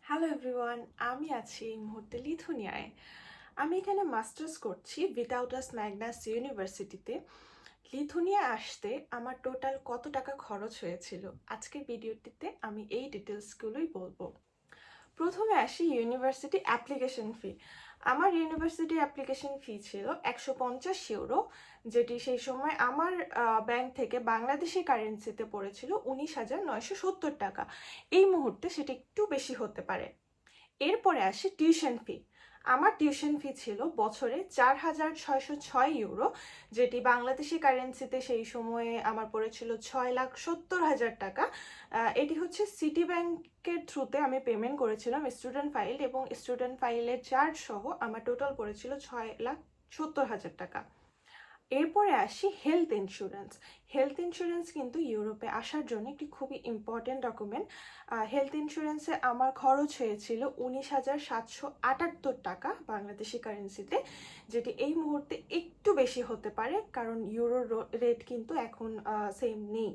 Hello everyone, আমি আছি এই মুহূর্তে লিথুনিয়ায়। আমি এখানে মাস্টার্স করছি উইটআউটাস ম্যাগনাস ইউনিভার্সিটিতে। লিথুনিয়া আসতে আমার টোটাল কত টাকা খরচ হয়েছিল আজকের ভিডিওটিতে আমি এই ডিটেলসগুলোই বলবো। প্রথমে আসি ইউনিভার্সিটি অ্যাপ্লিকেশন ফি। আমার ইউনিভার্সিটি অ্যাপ্লিকেশন ফি ছিল 150 ইউরো, যেটি সেই সময় আমার ব্যাংক থেকে বাংলাদেশি কারেন্সিতে পড়েছিল 19,970 টাকা। এই মুহূর্তে সেটা একটু বেশি হতে পারে। এরপরে আসি টিউশন ফি। আমার টিউশন ফি ছিল বছরে 4,606 ইউরো, যেটি বাংলাদেশি কারেন্সিতে সেই সময়ে আমার পড়েছিল 6,70,000 টাকা। এটি হচ্ছে সিটি ব্যাংকের থ্রুতে আমি পেমেন্ট করেছিলাম স্টুডেন্ট ফাইল, এবং স্টুডেন্ট ফাইলের চার্জ সহ আমার টোটাল পড়েছিল 6,70,000 টাকা। এরপরে আসি হেলথ ইন্স্যুরেন্স। হেলথ ইন্স্যুরেন্স কিন্তু ইউরোপে আসার জন্য একটি খুবই ইম্পর্টেন্ট ডকুমেন্ট। হেলথ ইন্স্যুরেন্সে আমার খরচ হয়েছিল 19,778 টাকা বাংলাদেশি কারেন্সিতে, যেটি এই মুহূর্তে একটু বেশি হতে পারে কারণ ইউরোর রেট কিন্তু এখন সেম নেই।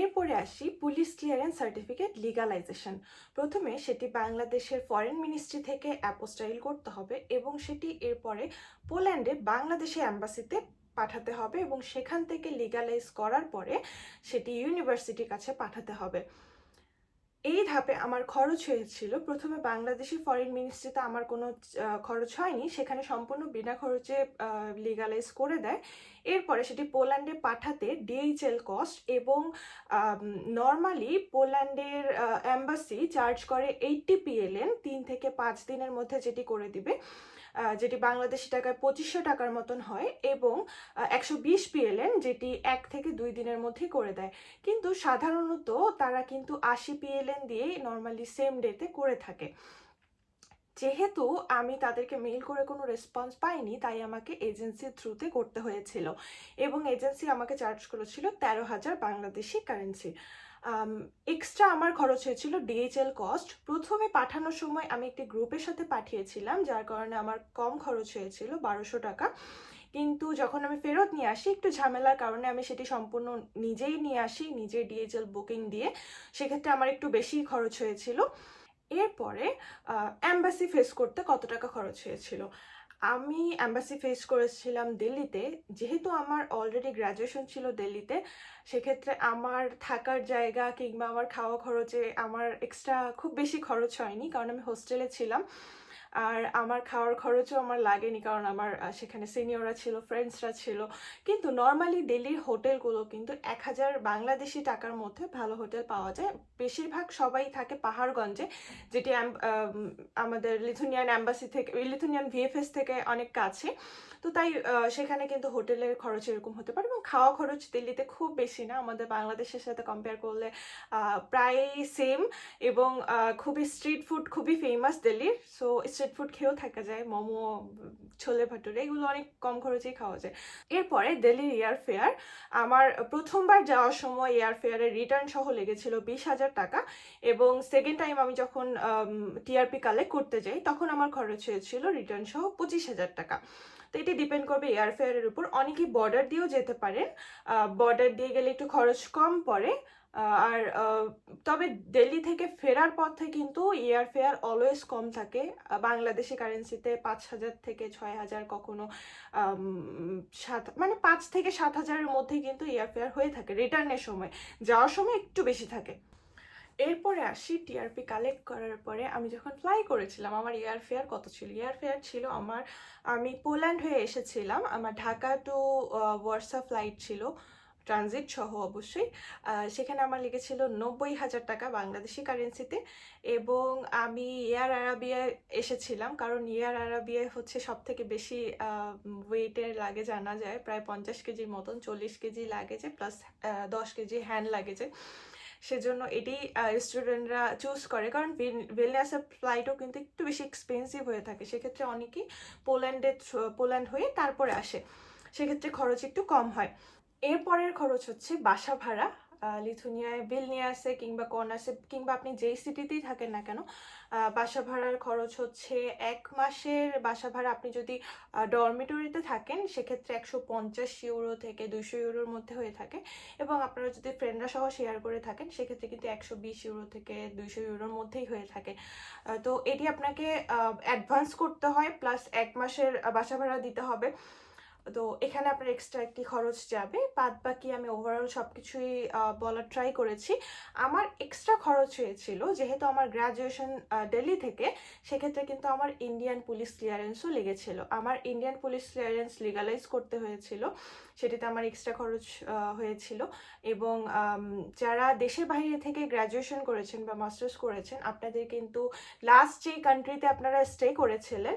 এরপরে আসি পুলিশ ক্লিয়ারেন্স সার্টিফিকেট লিগালাইজেশন। প্রথমে সেটি বাংলাদেশের ফরেন মিনিস্ট্রি থেকে অ্যাপোস্টাইল করতে হবে এবং সেটি এরপরে পোল্যান্ডে বাংলাদেশের অ্যাম্বাসিতে পাঠাতে হবে এবং সেখান থেকে লিগালাইজ করার পরে সেটি ইউনিভার্সিটির কাছে পাঠাতে হবে। এই ধাপে আমার খরচ হয়েছিল, প্রথমে বাংলাদেশি ফরেন মিনিস্ট্রিতে আমার কোনো খরচ হয়নি, সেখানে সম্পূর্ণ বিনা খরচে লিগালাইজ করে দেয়। এরপরে সেটি পোল্যান্ডে পাঠাতে ডিএইচএল কস্ট, এবং নর্মালি পোল্যান্ডের অ্যাম্বাসি চার্জ করে 80 PLN, 3 থেকে 5 দিনের মধ্যে যেটি করে দিবে, যেটি বাংলাদেশি টাকায় 2500 টাকার মতন হয়, এবং 120 PLN, যেটি 1 থেকে 2 দিনের মধ্যেই করে দেয়। কিন্তু সাধারণত তারা কিন্তু 80 PLN দিয়েই নর্মালি সেম ডেতে করে থাকে। যেহেতু আমি তাদেরকে মেইল করে কোনো রেসপন্স পাইনি, তাই আমাকে এজেন্সির থ্রুতে করতে হয়েছিল, এবং এজেন্সি আমাকে চার্জ করেছিল 13,000 বাংলাদেশি কারেন্সি। এক্সট্রা আমার খরচ হয়েছিল ডিএইচএল কস্ট। প্রথমে পাঠানোর সময় আমি একটি গ্রুপের সাথে পাঠিয়েছিলাম, যার কারণে আমার কম খরচ হয়েছিল 1,200 টাকা। কিন্তু যখন আমি ফেরত নিয়ে আসি, একটু ঝামেলার কারণে আমি সেটি সম্পূর্ণ নিজেই নিয়ে আসি, নিজে ডিএইচএল বুকিং দিয়ে, সেক্ষেত্রে আমার একটু বেশি খরচ হয়েছিল। এরপরে অ্যাম্বাসি ফেস করতে কত টাকা খরচ হয়েছিল। আমি অ্যাম্বাসি ফেস করেছিলাম দিল্লিতে। যেহেতু আমার অলরেডি গ্র্যাজুয়েশন ছিল দিল্লিতে, সেক্ষেত্রে আমার থাকার জায়গা কিংবা আমার খাওয়া খরচে আমার এক্সট্রা খুব বেশি খরচ হয়নি, কারণ আমি হোস্টেলে ছিলাম। আর আমার খাওয়ার খরচও আমার লাগেনি, কারণ আমার সেখানে সিনিয়ররা ছিল, ফ্রেন্ডসরা ছিল। কিন্তু নর্মালি দিল্লির হোটেলগুলো কিন্তু 1,000 বাংলাদেশি টাকার মধ্যে ভালো হোটেল পাওয়া যায়। বেশিরভাগ সবাই থাকে পাহাড়গঞ্জে, যেটি আমাদের লিথুনিয়ান অ্যাম্বাসি থেকে, লিথুনিয়ান ভিএফএস থেকে অনেক কাছে। তো তাই সেখানে কিন্তু হোটেলের খরচ এরকম হতে পারে, এবং খাওয়া খরচ দিল্লিতে খুব বেশি না, আমাদের বাংলাদেশের সাথে কম্পেয়ার করলে প্রায় সেম। এবং খুবই স্ট্রিট ফুড খুবই ফেমাস দিল্লির, সো স্ট্রিট ফুড খেয়েও থাকা যায়, মোমো, ছোলে ভাটুরে, এগুলো অনেক কম খরচেই খাওয়া যায়। এরপরে দিল্লির এয়ার ফেয়ার। আমার প্রথমবার যাওয়ার সময় এয়ার ফেয়ারের রিটার্ন সহ লেগেছিল 20,000 টাকা, এবং সেকেন্ড টাইম আমি যখন টিআরপি কালেক্ট করতে যাই তখন আমার খরচ হয়েছিল রিটার্ন সহ 25,000 টাকা। তো এটি ডিপেন্ড করবে এয়ার ফেয়ারের উপর। অনেকেই বর্ডার দিয়েও যেতে পারেন, বর্ডার দিয়ে গেলে একটু খরচ কম পড়ে। আর তবে দিল্লি থেকে ফেরার পথে কিন্তু এয়ার ফেয়ার অলওয়েজ কম থাকে, বাংলাদেশি কারেন্সিতে 5,000 থেকে 6,000, কখনো 5 থেকে 7 হাজারের মধ্যে কিন্তু এয়ার ফেয়ার হয়ে থাকে রিটার্নের সময়। যাওয়ার সময় একটু বেশি থাকে। এরপরে আসি টিআরপি কালেক্ট করার পরে আমি যখন ফ্লাই করেছিলাম আমার এয়ার ফেয়ার কত ছিল। এয়ার ফেয়ার ছিল আমার, আমি পোল্যান্ড হয়ে এসেছিলাম, আমার ঢাকা টু ওয়ার্সা ফ্লাইট ছিল, ট্রানজিট সহ অবশ্যই। সেখানে আমার লেগেছিল 90,000 টাকা বাংলাদেশি কারেন্সিতে। এবং আমি এয়ার আরাবিয়ায় এসেছিলাম, কারণ এয়ার আরাবিয়ায় হচ্ছে সব থেকে বেশি ওয়েটের লাগেজ আনা যায়, প্রায় 50 কেজির মতন, 40 কেজি লাগেজে প্লাস 10 কেজি হ্যান্ড লাগেজে। সেজন্য এটি স্টুডেন্টরা চুজ করে, কারণ ভিলনিয়াসের ফ্লাইটও কিন্তু একটু বেশি এক্সপেন্সিভ হয়ে থাকে, সেক্ষেত্রে অনেকেই পোল্যান্ড হয়ে তারপরে আসে, সেক্ষেত্রে খরচ একটু কম হয়। এরপরের খরচ হচ্ছে বাসা ভাড়া। লিথুনিয়ায় ভিলনিয়াসে কিংবা কর্নাসে কিংবা আপনি যেই সিটিতেই থাকেন না কেন, বাসা ভাড়ার খরচ হচ্ছে 1 মাসের বাসা ভাড়া আপনি যদি ডরমিটরিতে থাকেন সেক্ষেত্রে 150 ইউরো থেকে 200 ইউরোর মধ্যে হয়ে থাকে, এবং আপনারা যদি ফ্রেন্ডরা সহ শেয়ার করে থাকেন সেক্ষেত্রে কিন্তু 120 ইউরো থেকে 200 ইউরোর মধ্যেই হয়ে থাকে। তো এটি আপনাকে অ্যাডভান্স করতে হয়, প্লাস 1 মাসের বাসা ভাড়া দিতে হবে। তো এখানে আপনার এক্সট্রা একটি খরচ যাবে। বাদ বাকি আমি ওভারঅল সব কিছুই বলার ট্রাই করেছি। আমার এক্সট্রা খরচ হয়েছিল যেহেতু আমার গ্র্যাজুয়েশন দিল্লি থেকে, সেক্ষেত্রে কিন্তু আমার ইন্ডিয়ান পুলিশ ক্লিয়ারেন্সও লেগেছিল। আমার ইন্ডিয়ান পুলিশ ক্লিয়ারেন্স লিগালাইজ করতে হয়েছিল, সেটিতে আমার এক্সট্রা খরচ হয়েছিল। এবং যারা দেশের বাইরে থেকে গ্র্যাজুয়েশন করেছেন বা মাস্টার্স করেছেন, আপনাদের কিন্তু লাস্ট যেই কান্ট্রিতে আপনারা স্টে করেছিলেন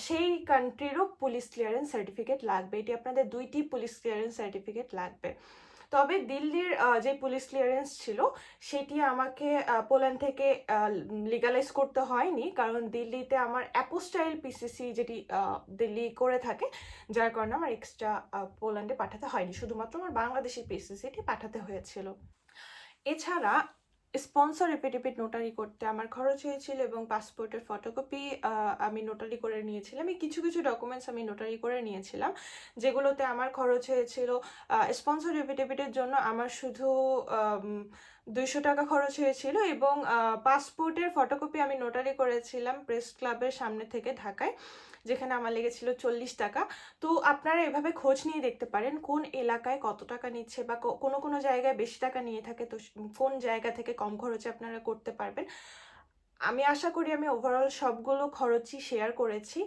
সেই কান্ট্রিরও পুলিশ ক্লিয়ারেন্স সার্টিফিকেট লাগবে। এটি আপনাদের 2টি পুলিশ ক্লিয়ারেন্স সার্টিফিকেট লাগবে। তবে দিল্লির যে পুলিশ ক্লিয়ারেন্স ছিল সেটি আমাকে পোল্যান্ড থেকে লিগালাইজ করতে হয়নি, কারণ দিল্লিতে আমার অ্যাপোস্টাইল পিসিসি যেটি দিল্লি করে থাকে, যার কারণে আমার এক্সট্রা পোল্যান্ডে পাঠাতে হয়নি, শুধুমাত্র আমার বাংলাদেশি পিসিসিটি পাঠাতে হয়েছিল। এছাড়া স্পন্সর এফিডেভিট নোটারি করতে আমার খরচ হয়েছিল, এবং পাসপোর্টের ফটোকপি আমি নোটারি করে নিয়েছিলাম। এই কিছু কিছু ডকুমেন্টস আমি নোটারি করে নিয়েছিলাম, যেগুলোতে আমার খরচ হয়েছিল। স্পন্সর এফিডেভিটের জন্য আমার শুধু 200 টাকা খরচ হয়েছিল, এবং পাসপোর্টের ফটোকপি আমি নোটারি করেছিলাম প্রেস ক্লাবের সামনে থেকে ঢাকায়, যেখানে আমার লেগেছিল 40 টাকা। তো আপনারা এভাবে খোঁজ নিয়ে দেখতে পারেন কোন এলাকায় কত টাকা নিচ্ছে, বা কোনো কোনো জায়গায় বেশি টাকা নিয়ে থাকে, তো কোন জায়গা থেকে কম খরচে আপনারা করতে পারবেন। আমি আশা করি আমি ওভারঅল সবগুলো খরচই শেয়ার করেছি।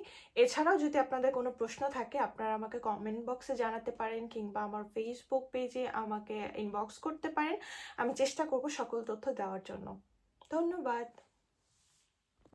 এছাড়াও যদি আপনাদের কোনো প্রশ্ন থাকে আপনারা আমাকে কমেন্ট বক্সে জানাতে পারেন, কিংবা আমার ফেসবুক পেজে আমাকে ইনবক্স করতে পারেন। আমি চেষ্টা করব সকল তথ্য দেওয়ার জন্য। ধন্যবাদ।